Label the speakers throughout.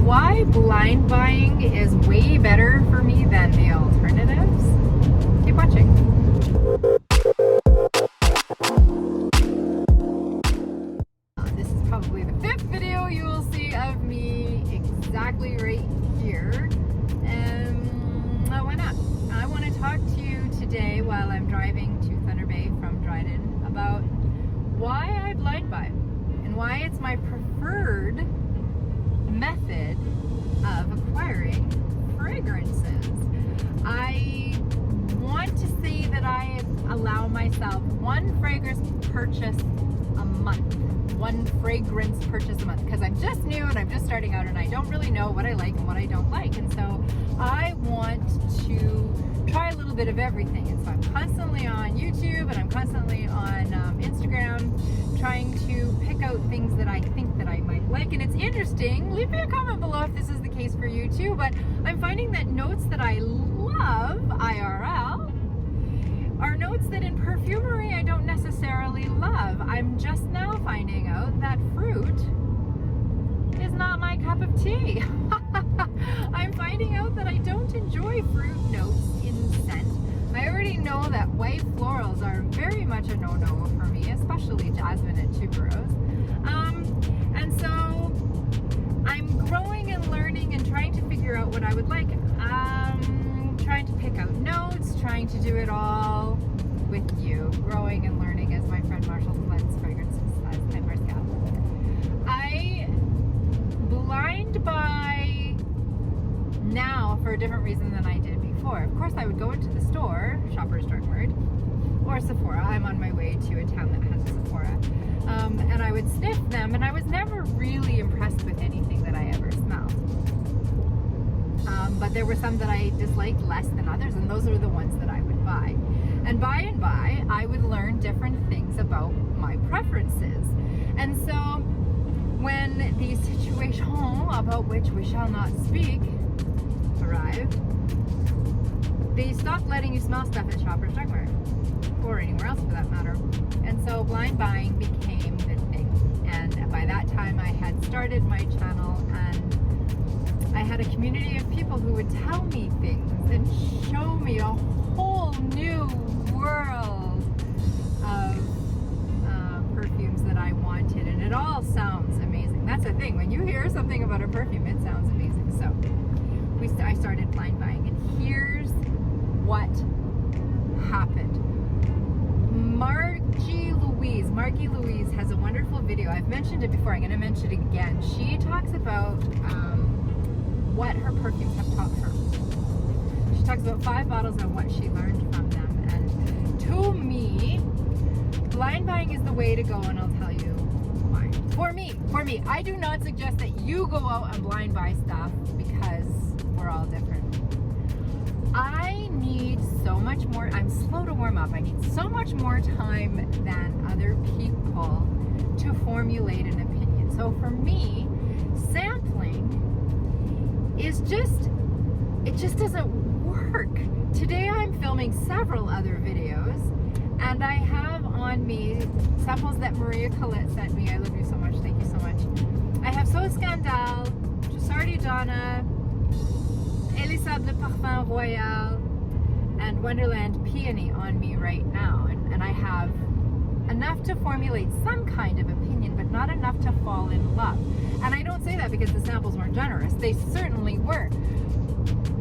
Speaker 1: why blind buying is way better for me than the alternatives. Keep watching. This is probably the 5th video you will see of me exactly right here. Why not? I want to talk to you today while I'm driving to Thunder Bay from Dryden about why I blind buy and why it's my preferred method of acquiring fragrances. I want to say that I allow myself one fragrance purchase a month. One fragrance purchase a month, because I'm just new and I'm just starting out and I don't really know what I like and what I don't like, and so I want to try a little bit of everything. And so I'm constantly on YouTube and I'm constantly on Instagram trying to pick out things that I think that I might like. And it's interesting, leave me a comment below if this is the case for you too, but I'm finding that notes that I love IRL are notes that in perfumery I don't necessarily love. I'm just now finding out that fruit is not my cup of tea. I'm finding out that I don't enjoy fruit notes in scent. I already know that white florals are very much a no-no for me, especially jasmine and tuberose. And so I'm growing and learning and trying to figure out what I would like. Trying to pick out notes, trying to do it all with you. Growing and learning, as my friend Marcials blends fragrances as Marcials. I blind buy now for a different reason than I did before. Of course, I would go into the store, Shoppers Drug Mart, or Sephora. I'm on my way to a town that has a Sephora. And I would sniff them, and I was never really impressed with anything that I ever smelled. But there were some that I disliked less than others, and those are the ones that I would buy. And by, I would learn different things about my preferences. And so when the situation about which we shall not speak arrived, they stopped letting you smell stuff at Shoppers Drug Mart, or anywhere else for that matter. And so blind buying became the thing. And by that time I had started my channel, and I had a community of people who would tell me things and show me a whole new world of perfumes that I wanted, and it all sounds amazing. That's the thing, when you hear something about a perfume, it sounds amazing. So I started blind buying, and here's what happened. MargieLouise has a wonderful video. I've mentioned it before, I'm going to mention it again. She talks about what her perfumes have taught her. She talks about 5 bottles and what she learned from them. And to me, blind buying is the way to go, and I'll tell you why. For me, I do not suggest that you go out and blind buy stuff, because we're all different. I need so much more, I'm slow to warm up, I need so much more time than other people to formulate an opinion. So for me, sampling is it just doesn't work. Today I'm filming several other videos, and I have on me samples that Collett sent me. I love you so much, thank you so much. I have So Scandale, Sardi Donna, Elisab Le Parfum Royal, and Wonderland Peony on me right now, and I have enough to formulate some kind of opinion, but not enough to fall in love. And I don't say that because the samples weren't generous. They certainly were.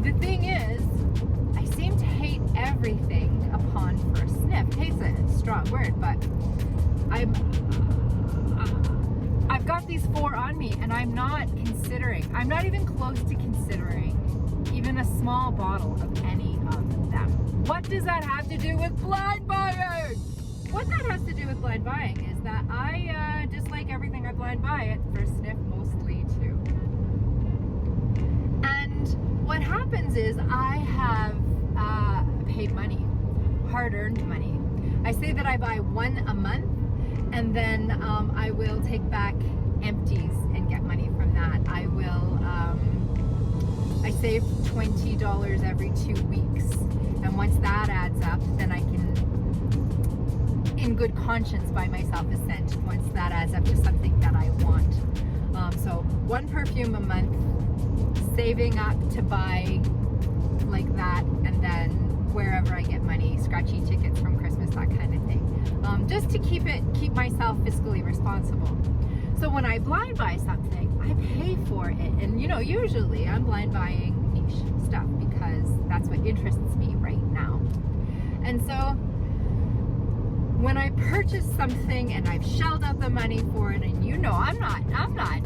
Speaker 1: The thing is, I seem to hate everything upon first sniff. Hate's a strong word, but I've got these 4 on me, and I'm not even close to considering even a small bottle of any of them. What does that have to do with blind buying? What that has to do with blind buying is that I dislike everything I blind buy at first sniff, mostly too. And what happens is I have paid money, hard-earned money. I say that I buy 1 a month, and then I will take back empties and get money from that. I save $20 every 2 weeks, and once that adds up, then I can, in good conscience, buy myself a scent once that adds up to something that I want. So one perfume a month, saving up to buy like that, and then wherever I get money, scratchy tickets from Christmas, that kind of thing. Just to keep myself fiscally responsible. So when I blind buy something, I pay for it. And you know, usually I'm blind buying niche stuff because that's what interests me right now. And so when I purchase something and I've shelled out the money for it, and you know, I'm not,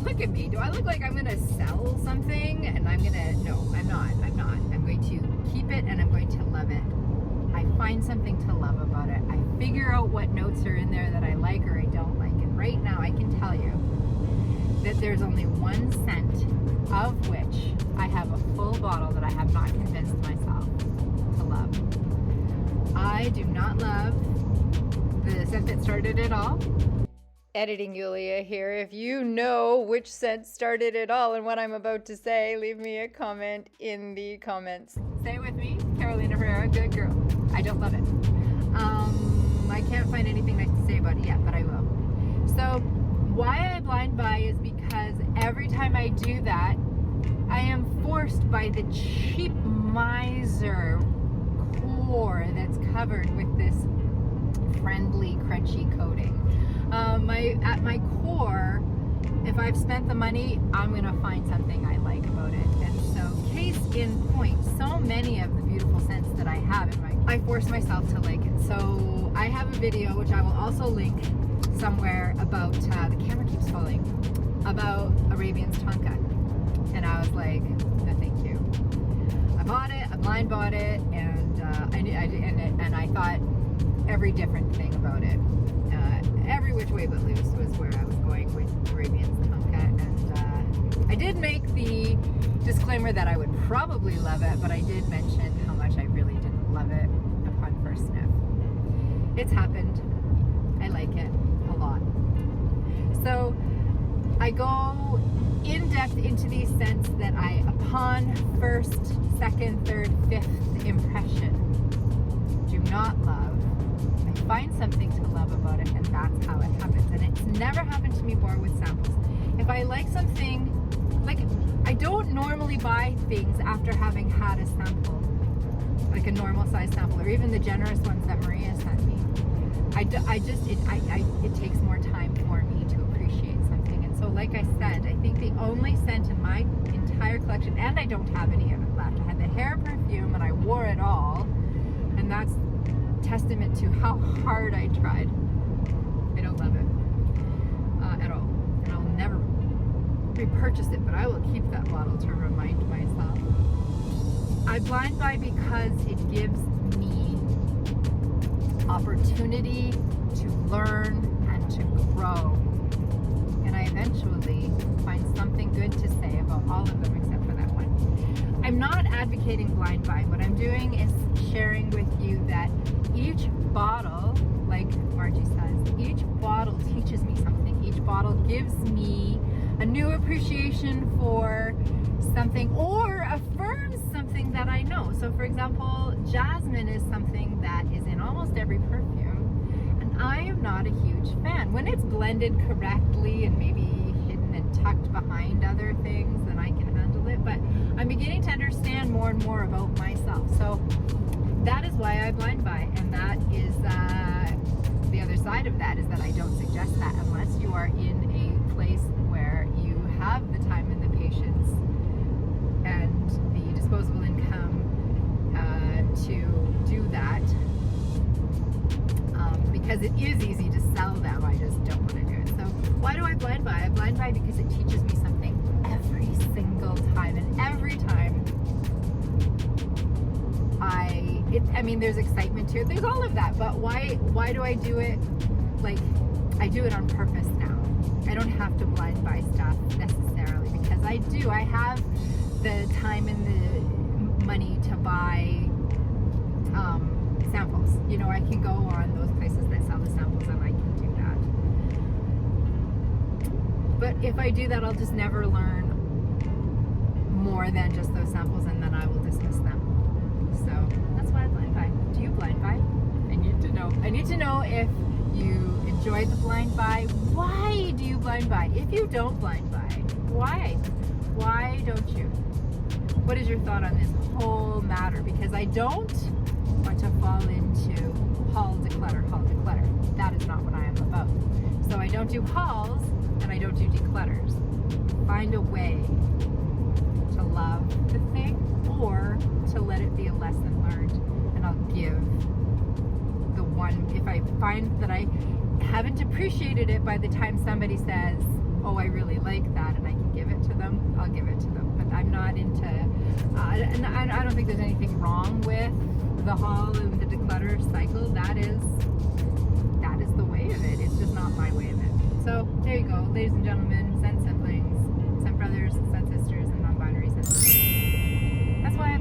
Speaker 1: look at me. Do I look like I'm gonna sell something? And no, I'm not. I'm going to keep it and I'm going to love it. I find something to love about it. I figure out what notes are in there that I like or I don't like. And right now I can tell you that there's only one scent of which I have a full bottle that I have not convinced myself to love. I do not love the scent that started it all. Editing Yulia here. If you know which scent started it all and what I'm about to say, leave me a comment in the comments. Say it with me, Carolina Herrera, good girl. I don't love it. I can't find anything nice to say about it yet, but I will. So why I blind buy is because every time I do that, I am forced by the cheap miser core that's covered with this friendly, crunchy coating. At my core, if I've spent the money, I'm gonna find something I like about it. And so, case in point, so many of the beautiful scents that I have I force myself to like it. So I have a video, which I will also link somewhere, about, the camera keeps falling, about Arabian's Tonka. And I was like, no thank you. I bought it, I blind bought it, and I thought every different thing about it. Every which way but loose was where I was going with Arabian's Tonka. And I did make the disclaimer that I would probably love it, but I did mention how much I really didn't love it upon first sniff. It's happened. I like it a lot. So I go in depth into these scents that I, upon first, second, third, fifth impression, do not love. I find something to love about it, and that's how it happens. And it's never happened to me more with samples. If I like something, like, I don't normally buy things after having had a sample, like a normal size sample, or even the generous ones that Maria sent me. It takes more time for me to appreciate something. And so, like I said, I think the only scent in my entire collection, and I don't have any of it left, I had the hair perfume and I wore it all, and that's testament to how hard I tried. I don't love it at all, and I'll never repurchase it, but I will keep that bottle to remind myself. I blind buy because it gives me opportunity to learn and to grow, and I eventually find something good to say about all of them except for that one. I'm not advocating blind buying. What I'm doing is sharing with you that each bottle, like Margie says, each bottle teaches me something. Each bottle gives me a new appreciation for something or affirms something that I know. So for example, jasmine is something that is in almost every perfume, and I am not a huge fan. When it's blended correctly and maybe hidden and tucked behind other things, then I can handle it. But I'm beginning to understand more and more about myself. So that is why I blind buy, and that is the other side of that is that I don't suggest that unless you are in a place where you have the time and the patience and the disposable income to do that, because it is easy to sell them. I just don't want to do it. So why do I blind buy? I blind buy because it teaches me something every single time, and every time I mean, there's excitement to it. There's all of that, but why do I do it? Like, I do it on purpose now. I don't have to blind buy stuff necessarily, because I have the time and the money to buy samples. You know, I can go on those places that sell the samples and I can do that. But if I do that, I'll just never learn more than just those samples, and then I will dismiss them. So that's why I blind buy. Do you blind buy? I need to know. I need to know if you enjoyed the blind buy. Why do you blind buy? If you don't blind buy, Why? Why don't you? What is your thought on this whole matter? Because I don't want to fall into haul, declutter, haul, declutter. That is not what I am about. So I don't do hauls and I don't do declutters. Find a way to love the thing or to let it be a lesson learned, and I'll give the one, if I find that I haven't appreciated it by the time somebody says, oh, I really like that, and I can give it to them, I'll give it to them. But I'm not into, and I don't think there's anything wrong with the haul and the declutter cycle. That is the way of it. It's just not my way of it. So there you go, ladies and gentlemen, Scent Siblings, Scent Brothers, Scent Sisters, and non-binary Scent Siblings. That's why I